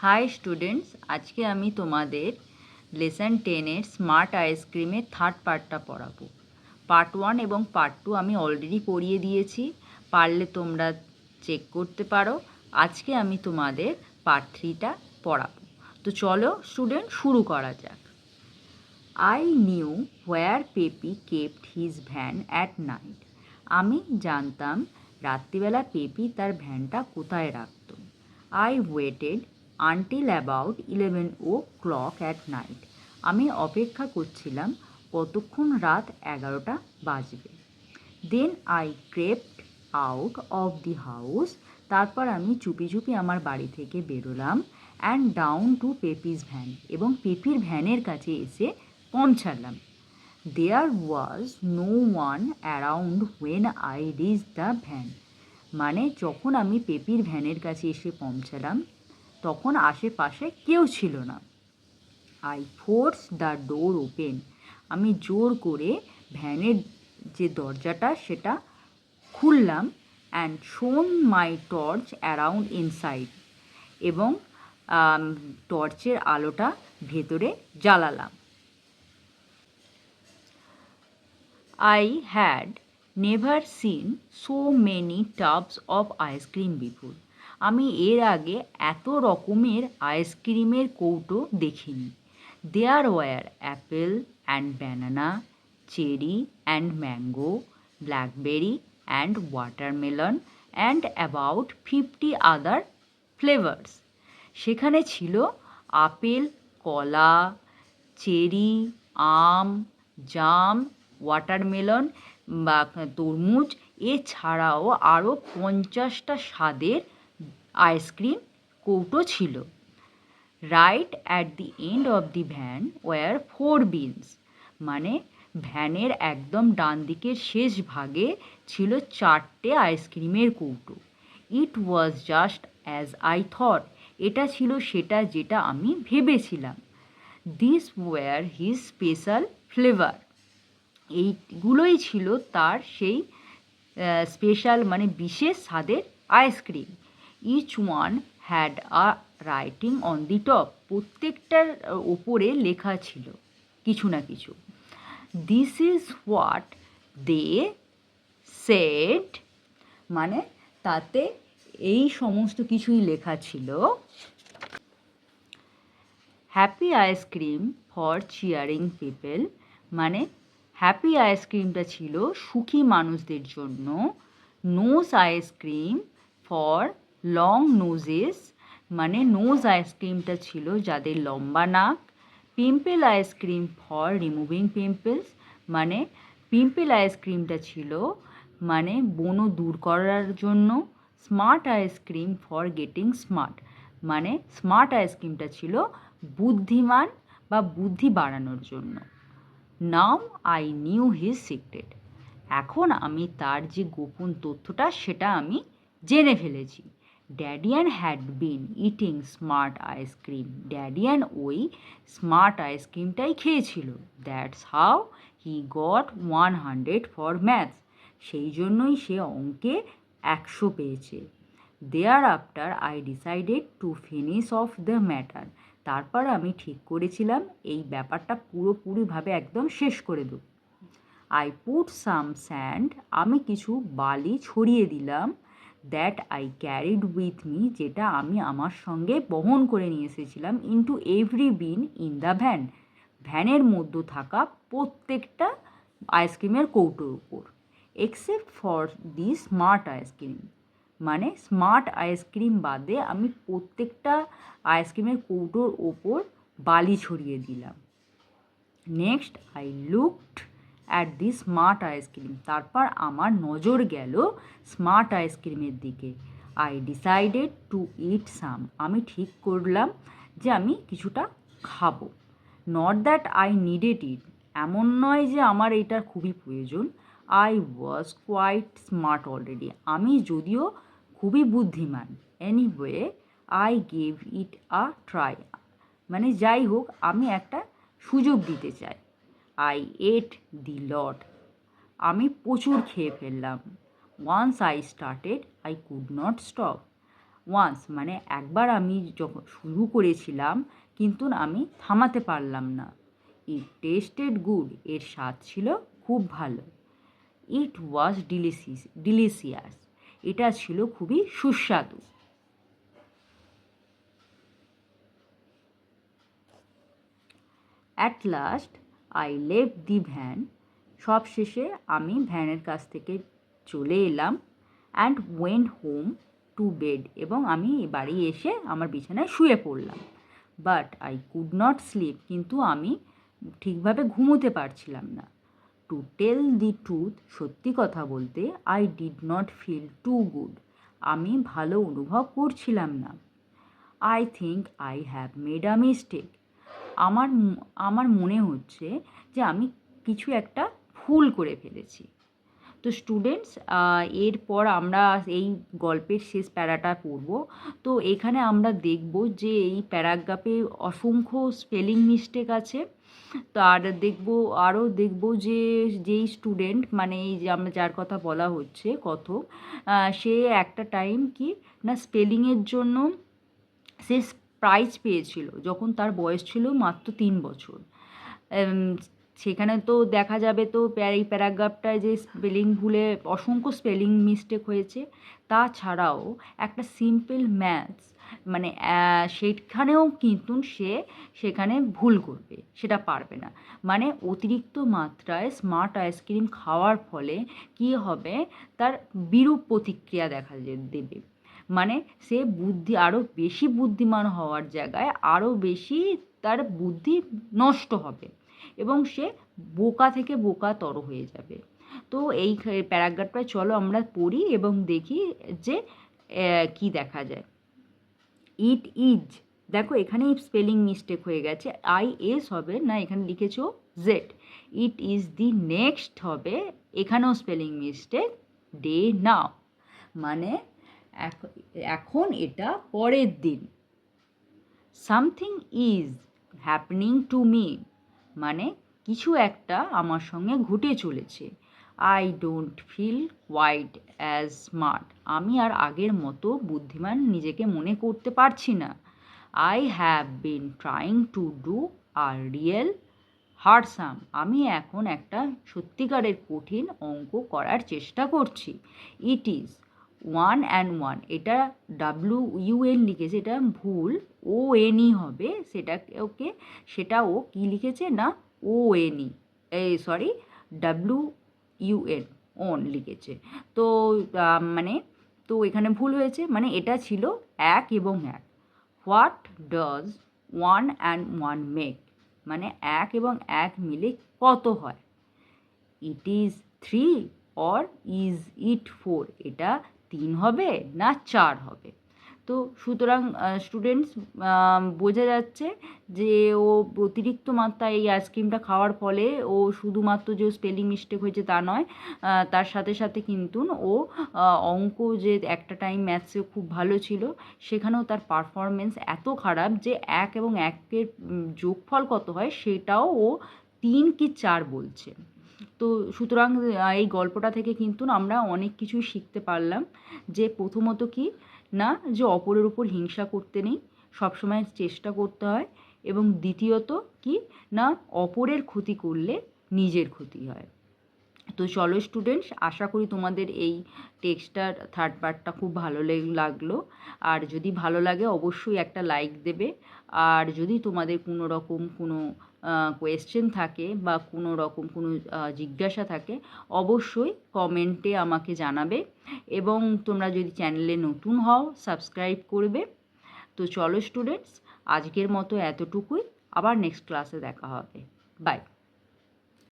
High students, আজকে আমি তোমাদের লেসন 10-এর স্মার্ট আইসক্রিমের থার্ড পার্টটা পড়াবো। পার্ট 1 এবং পার্ট 2 আমি অলরেডি পড়িয়ে দিয়েছি, পারলে তোমরা চেক করতে পারো। আজকে আমি তোমাদের পার্ট 3টা পড়াবো। তো চলো স্টুডেন্ট, শুরু করা যাক। I knew where Pepi kept his van at night. আমি জানতাম রাত্রিবেলা পেপি তার ভ্যানটা কোথায় রাখত। I waited until about 11 o'clock at night. আমি অপেক্ষা করছিলাম কতক্ষণ রাত 11টা বাজবে। Then I crept out of the house. তারপর আমি চুপি চুপি আমার বাড়ি থেকে বেরোলাম and down to Pepi's van, এবং পেপির ভ্যানের কাছে এসে পৌঁছালাম। There was no one around when I reach the van. মানে যখন আমি পেপির ভ্যানের কাছে এসে পৌঁছালাম তখন আশেপাশে কেউ ছিল না। I force the door open. আমি জোর করে ভ্যানের যে দরজাটা সেটা খুললাম অ্যান্ড শোন মাই টর্চ অ্যারাউন্ড ইনসাইড, এবং টর্চের আলোটা ভেতরে জ্বালালাম। I had never seen so many tubs of ice cream before. আমি এর আগে এত রকমের আইসক্রিমের কৌটো দেখিনি। There were apple and banana, cherry and mango, blackberry and watermelon and about 50 other flavors. সেখানে ছিল আপেল, কলা, চেরি, আম, জাম, ওয়াটারমেলন বা তরমুজ, এছাড়াও আরও 50টা স্বাদের আইসক্রিম কৌটো ছিল। Right at the end of the van were 4 bins. মানে ভ্যানের একদম ডান দিকের শেষ ভাগে ছিল 4টে আইসক্রিমের কৌটো। It was just as I thought. এটা ছিল সেটা যেটা আমি ভেবেছিলাম। This were his special flavour. এইগুলোই ছিল তার সেই স্পেশাল মানে বিশেষ স্বাদের ice cream. Each one had a writing on the top. প্রত্যেকটার ওপরে লেখা ছিল কিছু না কিছু। This is what they said. মানে তাতে এই সমস্ত কিছুই লেখা ছিল। Happy ice cream for cheering people. মানে হ্যাপি আইসক্রিমটা ছিল সুখী মানুষদের জন্য। Nose ice cream for long noses. মানে নোজ আইসক্রিমটা ছিল যাদের লম্বা নাক। Pimple ice cream for removing pimples. মানে পিম্পল আইসক্রিমটা ছিল মানে ব্রণ দূর করার জন্য। Smart ice cream for getting smart. মানে স্মার্ট আইসক্রিমটা ছিল বুদ্ধিমান বা বুদ্ধি বাড়ানোর জন্য। Now I knew his secret. এখন আমি তার যে গোপন তথ্যটা সেটা আমি জেনে ফেলেছি। Dadian had been eating smart ice cream. Dadian ওই স্মার্ট আইসক্রিমটাই খেয়েছিল। That's how he got 100 for maths. সেই জন্যই সে অঙ্কে 100 পেয়েছে। Thereafter I decided to finish off the matter. তারপর আমি ঠিক করেছিলাম এই ব্যাপারটা পুরোপুরিভাবে একদম শেষ করে দেব। I put some sand. আমি কিছু বালি ছড়িয়ে দিলাম। That I carried with me. যেটা আমি আমার সঙ্গে বহন করে নিয়ে এসেছিলাম। Into every bin in the van. ভ্যানের মধ্যে থাকা প্রত্যেকটা আইসক্রিমের কৌটোর উপর, except for the smart ice cream. মানে স্মার্ট আইসক্রিম বাদে আমি প্রত্যেকটা আইসক্রিমের কৌটোর ওপর বালি ছড়িয়ে দিলাম। Next I looked at the smart ice cream. তারপর আমার নজর গেল স্মার্ট আইসক্রিমের দিকে। I decided to eat some. আমি ঠিক করলাম যে আমি কিছুটা খাবো। Not that I needed it. এমন নয় যে আমার এটার খুবই প্রয়োজন। I was quite smart already. আমি যদিও খুবই বুদ্ধিমান। Anyway I gave it a try. মানে যাই হোক, আমি একটা সুযোগ দিতে চাই। I ate the lot. আমি প্রচুর খেয়ে ফেললাম। Once I started I could not stop. Once মানে একবার আমি যখন শুরু করেছিলাম কিন্তু আমি থামাতে পারলাম না। ইট টেস্টেড গুড, এর স্বাদ ছিল খুব ভালো। ইট ওয়াজ ডিলিশিয়াস, এটা ছিল খুবই সুস্বাদু। At last I left the van, সব শেষে আমি ভ্যানের কাছ থেকে চলে এলাম। And went home to bed, এবং আমি বাড়ি এসে আমার বিছানায় শুয়ে পড়লাম। But I could not slip, কিন্তু আমি ঠিকভাবে ঘুমোতে পারছিলাম না। টু টেল দি ট্রুথ, সত্যি কথা বলতে, I did not feel too good, আমি ভালো অনুভব করছিলাম না। I think I have made a mistake, আমার মনে হচ্ছে যে আমি কিছু একটা ভুল করে ফেলেছি। তো স্টুডেন্টস, এরপর আমরা এই গল্পের শেষ প্যারাটা পড়ব। তো এখানে আমরা দেখব যে এই প্যারাগ্রাফে অসংখ্য স্পেলিং মিস্টেক আছে। তো আর আরও দেখব যে যেই স্টুডেন্ট মানে এই যে আমরা যার কথা বলা হচ্ছে কথক, সে একটা টাইম কি না স্পেলিংয়ের জন্য সে প্রাইজ পেয়েছিল যখন তার বয়স ছিল মাত্র 3 বছর। সেখানে তো দেখা যাবে তো এই প্যারাগ্রাফটায় যে স্পেলিং ভুলে অসংখ্য স্পেলিং মিস্টেক হয়েছে। তাছাড়াও একটা সিম্পল ম্যাথস মানে সেখানেও কিন্তু সে সেখানে ভুল করবে, সেটা পারবে না। মানে অতিরিক্ত মাত্রায় স্মার্ট আইসক্রিম খাওয়ার ফলে কী হবে, তার বিরূপ প্রতিক্রিয়া দেখা দেবে। মানে সে আরও বেশি বুদ্ধিমান হওয়ার জায়গায় আরও বেশি তার বুদ্ধি নষ্ট হবে এবং সে বোকা থেকে বোকাতর হয়ে যাবে। তো এই প্যারাগ্রাফটা চলো আমরা পড়ি এবং দেখি যে কি দেখা যায়। ইট ইজ, দেখো এখানে স্পেলিং মিস্টেক হয়ে গেছে, IS হবে না, এখানে লিখেছো Z. It is the next হবে, এখানেও স্পেলিং মিস্টেক, ডে নাও মানে এখন এটা পরের দিন। Something is happening to me মানে কিছু একটা আমার সঙ্গে ঘটে চলেছে। I don't feel quite as smart, আমি আর আগের মতো বুদ্ধিমান নিজেকে মনে করতে পারছি না। I have been trying to do a real hard সাম, আমি এখন একটা সত্যিকারের কঠিন অঙ্ক করার চেষ্টা করছি। ইট ইজ 1 and 1, এটা WUN লিখেছে, এটা ভুল, ONE হবে সেটা ও কী লিখেছে না ONE, WUN অন লিখেছে। তো মানে তো এখানে ভুল হয়েছে, মানে এটা ছিল 1 এবং 1। হোয়াট ডাজ 1 and 1 মেক, মানে 1 এবং 1 মিলে কত হয়। It is 3 or is it 4, এটা 3 হবে না 4 হবে। তো সুতরাং স্টুডেন্টস বোঝা যাচ্ছে যে ও অতিরিক্ত মাত্রায় এই আইসক্রিমটা খাওয়ার ফলে ও শুধুমাত্র যে স্পেলিং মিস্টেক হয়েছে তা নয়, তার সাথে সাথে কিন্তু ও অঙ্ক যে একটা টাইম ম্যাথসে খুব ভালো ছিল, সেখানেও তার পারফরমেন্স এত খারাপ যে 1 এবং 1-এর যোগফল কত হয় সেটাও ও 3 কি 4 বলছে। তো সুতরাং এই গল্পটা থেকে কিন্তু আমরা অনেক কিছুই শিখতে পারলাম যে প্রথমত কি না যে অপরের উপর হিংসা করতে নেই, সবসময় চেষ্টা করতে হয়, এবং দ্বিতীয়ত কি না অপরের ক্ষতি করলে নিজের ক্ষতি হয়। তো চলো স্টুডেন্টস, আশা করি তোমাদের এই টেক্সটটার থার্ড পার্টটা খুব ভালো লাগলো। আর যদি ভালো লাগে অবশ্যই একটা লাইক দেবে। আর যদি তোমাদের কোনো রকম কোনো কোয়েশ্চেন থাকে বা কোনো রকম কোনো জিজ্ঞাসা থাকে অবশ্যই কমেন্টে আমাকে জানাবে, এবং তোমরা যদি চ্যানেলে নতুন হও সাবস্ক্রাইব করবে। তো চলো স্টুডেন্টস, আজকের মতো এতটুকুই, আবার নেক্সট ক্লাসে দেখা হবে। বাই।